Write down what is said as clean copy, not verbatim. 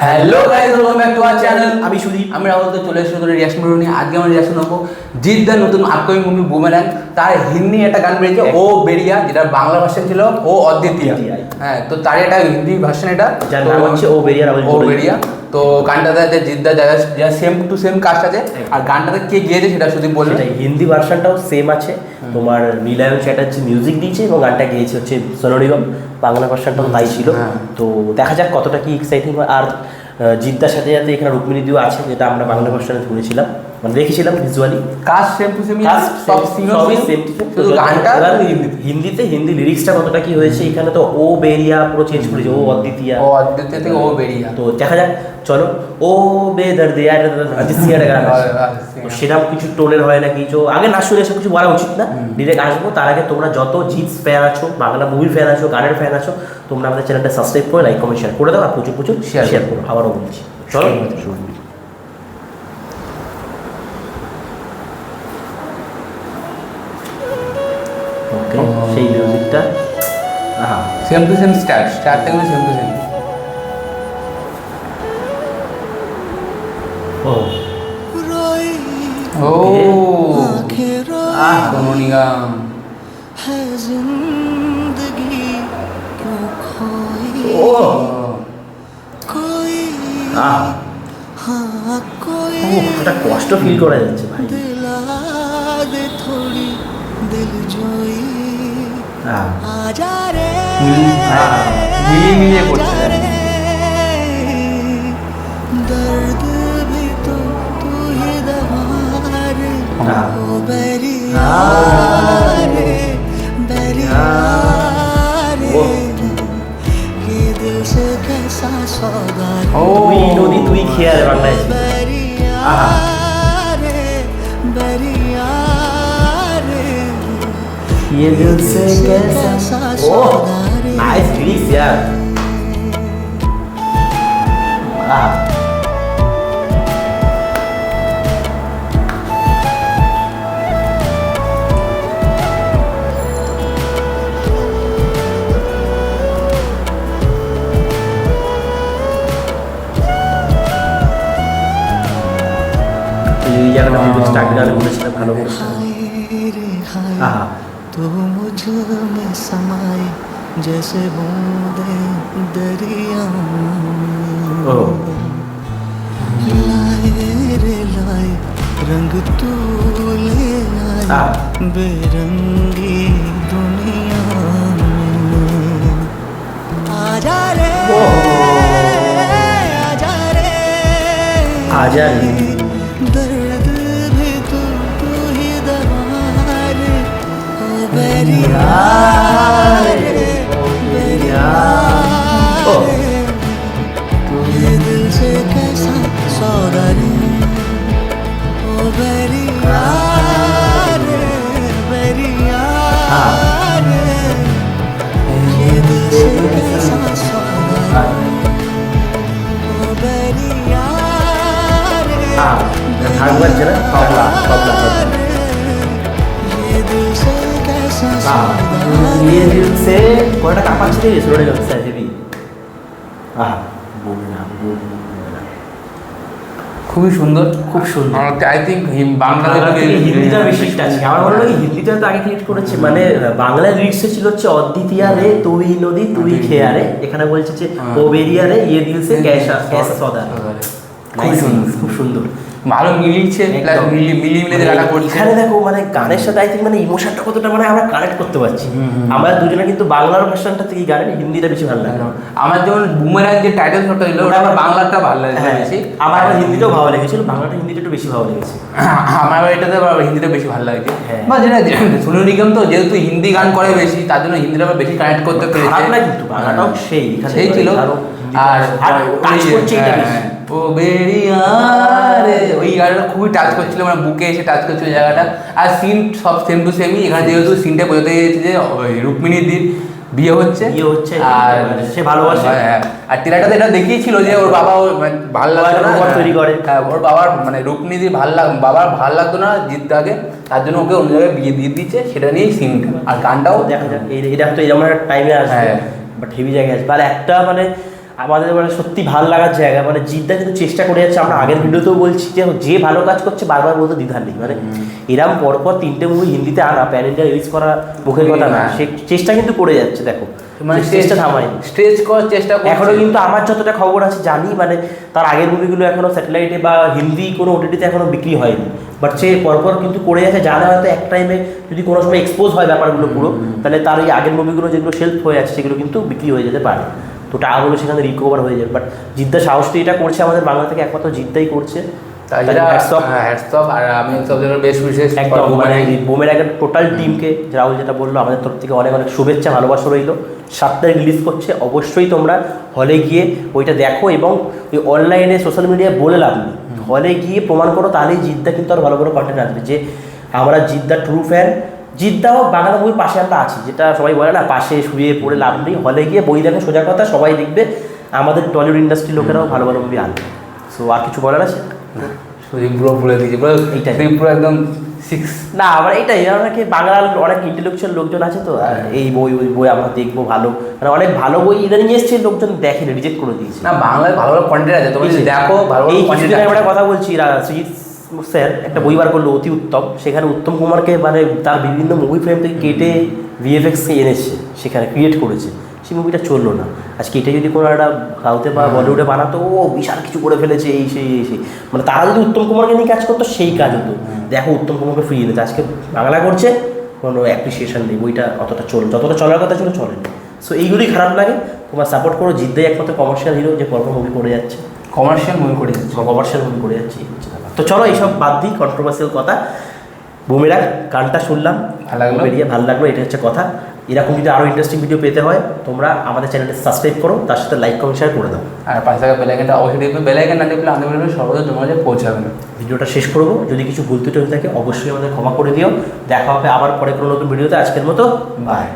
Hello guys, welcome back to our channel. আমি সুদীপ, আমি রাহুল। তো চলে এসেছি তোদের রিয়াকশন ভিডিও নিয়ে। আজকে আমরা রিয়াকশন হবো জিদ্দার নতুন আপকামিং মুভি বুমেরাং। তার হিন্দি একটা গান বেরিয়েছে ও বেরিয়া, যেটা বাংলা ভার্সন ছিল ও অদ্বিতীয়। হ্যাঁ, তো তার একটা হিন্দি ভার্সন, এটা যার নাম হচ্ছে ও বেরিয়া। ও বেরিয়া। তো গানটাতে জিদ্দা যা সেম টু সেম কাস্ট আছে। আর গানটাতে কে গিয়েছে সেটা শুধু বললে। হিন্দি ভার্সনটাও সেম আছে, তোমার নীলায়ন চ্যাটার্জি মিউজিক দিয়েছে এবং গানটা গিয়েছে হচ্ছে সোনু নিগম। বাংলা ভার্সনটাও তাই ছিল। তো দেখা যাক কতটা কি এক্সাইটিং হয়। আর জিদ্দার সাথে সাথে এখানে রুক্মিণীদিও আছে, যেটা আমরা বাংলা ভার্সনে শুনেছিলাম, মানে দেখেছিলাম visually. Cast same to same, সবই সেম টু সেম। শুধু গানটা হিন্দিতে, হিন্দি লিরিক্সটা কতটা কি হয়েছে এখানে, তো ও বেরিয়া পুরো চেঞ্জ করেছে, ও অদ্বিতীয়া, ও অদ্বিতীয় থেকে ও বেরিয়া। তো দেখা যাক, চলো। ও বেদর্দে গান সেরকম কিছু টোনের হয় না কিছু, আগে না শুনে এসব কিছু বলা উচিত না। ডিরেক্ট আসবো, তার আগে তোমরা যত জিৎস ফ্যান আছো, বাংলা মুভির ফ্যান আছো, গানের ফ্যান আছো, তোমরা আমাদের চ্যানেলটা সাবস্ক্রাইব করে লাইক কমেন্ট শেয়ার করে দাও, আর প্রচুর প্রচুর শেয়ার করো। আবারও বলছি, চলো। ওকে, সেই মিউজিকটা সেম টু সেম স্টারটা কিন্তু সেম টু সেম। ও ও সোনু নিগম। ও একটা কষ্ট ফিল করা যাচ্ছে ভাই। মিলিয়ে মিলিয়ে করছে। তুই নদী তুই খেয়াল বাংলায় ये दिल से कैसा ओह नाइस लिरिक्स यार। ये यार मैं स्टार्ट गाने बोलेছিলাম ভালো করে। तो मुझ में समाए जैसे बूंदे दरिया लाए रे लाए रंग तू ले आए बेरंगी दुनिया में। आजा रे आजा रे आजा रे, दर्द भी तू ही दवा रे। बेरिया रे बेरिया रे, ये दिल से कैसा सौदा रे। ओ बेरिया रे बेरिया रे, ये दिल से कैसा सौदा रे। ओ बेरिया रे থার্ড বার যেটা তবলা তবলা ये दिल से कैसा ये दिल से কোনটা কাঁপাচ্ছে রে সোরে যাচ্ছে হেভি। বলনা খুবই সুন্দর, খুব সুন্দর। আই থিঙ্ক বাংলা থেকে হিন্দিটা বেশি টাচ। আমার মনে হয় হিন্দিটা তো আগে ক্রিয়েট করেছে, মানে বাংলায় লিরিক্সে ছিল হচ্ছে অদ্বিতীয়া রে তুই নদী তুই খেয়া রে, এখানে বলছে যে ও বেরিয়া রে ইয়ে দিল সে कैसा कैसा सौदा। খুব সুন্দর, খুব সুন্দর, ভালো মিলিয়েছে, মিলিয়ে মিলিয়ে গানা করছে। এখানে দেখো মানে গানের সাথে আই থিঙ্ক মানে ইমোশনটা কতটা মানে আমরা কানেক্ট করতে পারছি। আমরা দুজনে কিন্তু বাংলার ভার্সনটা থেকে গানের হিন্দিটা বেশি ভালো লাগে। আমার যেমন বুমেরাং যে টাইটেল শটটা ছিল ওটা আমার বাংলাটা ভালো লাগে বেশি। আমার হিন্দিটাও ভালো লেগেছিল, বাংলাটা হিন্দিটা একটু বেশি ভালো লেগেছে। আমার এটাতে হিন্দিটা বেশি ভালো লাগে। বা যেটা সোনু নিগম তো যেহেতু হিন্দি গান করে বেশি, তার জন্য হিন্দিটা আমার বেশি কানেক্ট করতে পেরেছে। না কিন্তু বাংলাটাও সেই ছিল। আর কাজ করছে এটা বেশি। ও বেরিয়া রে ওই গানটা খুবই টাচ করছিল, মানে বুকে এসে টাচ করছিল জায়গাটা। আর সিন সব সেম টু সেমই। এখানে যেহেতু সিনটা বোঝাতে গেছে যে রুক্মিণীদির বিয়ে হচ্ছে আর সে ভালোবাসে। আর টিলাটাতে এটা দেখিয়েছিল যে ওর বাবা ভালো লাগতো না, তৈরি করে। ওর বাবার মানে রুক্মিণীদির বাবার ভালো লাগতো না জিদ্দাকে, তার জন্য ওকে অন্য জায়গায় বিয়ে দিয়ে দিচ্ছে। সেটা নিয়েই সিনটা। আর গানটাও দেখা যাক, এটা তো এরকম একটা টাইমে আসবে, বাট হেভি জায়গায় আসবে। আর একটা মানে আমাদের মানে সত্যি ভালো লাগার জায়গা, মানে জিদ্দা কিন্তু চেষ্টা করে যাচ্ছে। আমরা আগের ভিডিওতেও বলছি যে যে ভালো কাজ করছে বারবার বলতে দ্বিধা নেই, মানে এরম পরপর 3টে মুভি হিন্দিতে আনা, প্যান ইন্ডিয়া রিলিজ করা মুখের কথা না, সে চেষ্টা কিন্তু করে যাচ্ছে। দেখো মানে চেষ্টা থামায়নি, স্ট্রেচ করার চেষ্টা করছে এখনো কিন্তু আমার যতটা খবর আছে জানি, মানে তার আগের মুভিগুলো এখনো স্যাটেলাইটে বা হিন্দি কোনো ওটিটিতে এখনো বিক্রি হয়নি, বাট সে পরপর কিন্তু করে যাচ্ছে। জানা হয়তো এক টাইমে যদি কোনো সময় এক্সপোজ হয় ব্যাপারগুলো পুরো, তাহলে তার এই আগের মুভিগুলো যেগুলো শেলফ হয়ে আছে সেগুলো কিন্তু বিক্রি হয়ে যেতে পারে, তো টাকাগুলো সেখানে রিকভার হয়ে যাবে। বাট জিদ্দা সাহসটি এটা করছে, আমাদের বাংলা থেকে একমাত্র জিদ্দাই করছে। তাই হ্যাটসঅপ। আর আমি সব জন্য বেশ বিশেষ একদম মানে বোমের একটা টোটাল টিমকে রাহুল যেটা বললো, আমাদের তরফ থেকে অনেক অনেক শুভেচ্ছা ভালোবাসা রইলো। 7 তারিখ রিলিজ করছে, অবশ্যই তোমরা হলে গিয়ে ওইটা দেখো, এবং ওই অনলাইনে সোশ্যাল মিডিয়ায় বলে লাভ নেই, হলে গিয়ে প্রমাণ করো, তাহলেই জিদ্দা কিন্তু আরও ভালো ভালো কন্টেন্ট আসবে যে আমরা জিদ্দার ট্রু ফ্যান। জিদ্দাও বাংলা বই পাশে আমরা আছি, যেটা সবাই বলে না পাশে শুয়ে পড়ে লাভ নেই, হলে গিয়ে বই দেখো, সোজা কথা সবাই দেখবে, আমাদের টলিউড ইন্ডাস্ট্রির লোকেরাও ভালো ভালো মুভি আনবে। সো আর কিছু বলার আছে? সুজিত পুরো বলে দিয়েছে, এইটাই। পুরো একদম 6 না আবার এইটাই, অনেকে বাংলার অনেক ইন্টেলেকচুয়াল লোকজন আছে তো, আর এই বই ওই বই আমরা দেখবো ভালো, মানে অনেক ভালো বই ইদানিং এসছে, লোকজন দেখেনি, রিজেক্ট করে দিয়েছে। না বাংলায় ভালো ভালো কন্টেন্ট আছে, তুমি যদি দেখো ভালো এই ভালো কিছুদিন কন্টেন্ট আগে একটা কথা বলছি, সৃজিত স্যার একটা বই বার করলো অতি উত্তম, সেখানে উত্তম কুমারকে মানে তার বিভিন্ন মুভি ফ্রেম থেকে কেটে ভিএফএক্সকে এনেছে, সেখানে ক্রিয়েট করেছে, সেই মুভিটা চললো না। আজকে এটা যদি কোনো একটা সাউথে বা বলিউডে বানাতো, ও বিশাল কিছু করে ফেলেছে, এই সেই মানে তারা যদি উত্তম কুমারকে নিয়ে কাজ করতো সেই কাজ হতো। দেখো উত্তম কুমারকে ফিরিয়ে এনেছে, আজকে বাংলা করছে, কোনো অ্যাপ্রিসিয়েশন নেই, বইটা অতটা যতটা চলার কথা ছিল চলেনি। সো এইগুলোই খারাপ লাগে। তোমরা সাপোর্ট করো, জিদ্দাই একমাত্র কমার্শিয়াল হিরো যে পরপর মুভি করে যাচ্ছে, কমার্শিয়াল মুভি করে যাচ্ছে, কমার্শিয়াল মুভি করে যাচ্ছে, এই হচ্ছে ব্যাপার। তো চলো এইসব বাদ দিই, কন্ট্রোভার্সিয়াল কথা। বুমেরাং গানটা শুনলাম, ভালো লাগলো, বেরিয়ে ভালো লাগলো, এটা হচ্ছে কথা। এরকম যদি আরও ইন্টারেস্টিং ভিডিও পেতে হয় তোমরা আমাদের চ্যানেলটি সাবস্ক্রাইব করো, তার সাথে লাইক কমেন্ট শেয়ার করে দাও, আর পাশে থাকা বেলাইকেনটা অবশ্যই দেখবে, বেলাইকেন না দেখলে আমাদের ভিডিও সর্বদা তোমার কাছে পৌঁছাবে না। ভিডিওটা শেষ করবো, যদি কিছু ভুল ত্রুটি হয়ে থাকে অবশ্যই আমাদের ক্ষমা করে দিও। দেখা হবে আবার পরে কোনো নতুন ভিডিওতে, আজকের মতো বাই।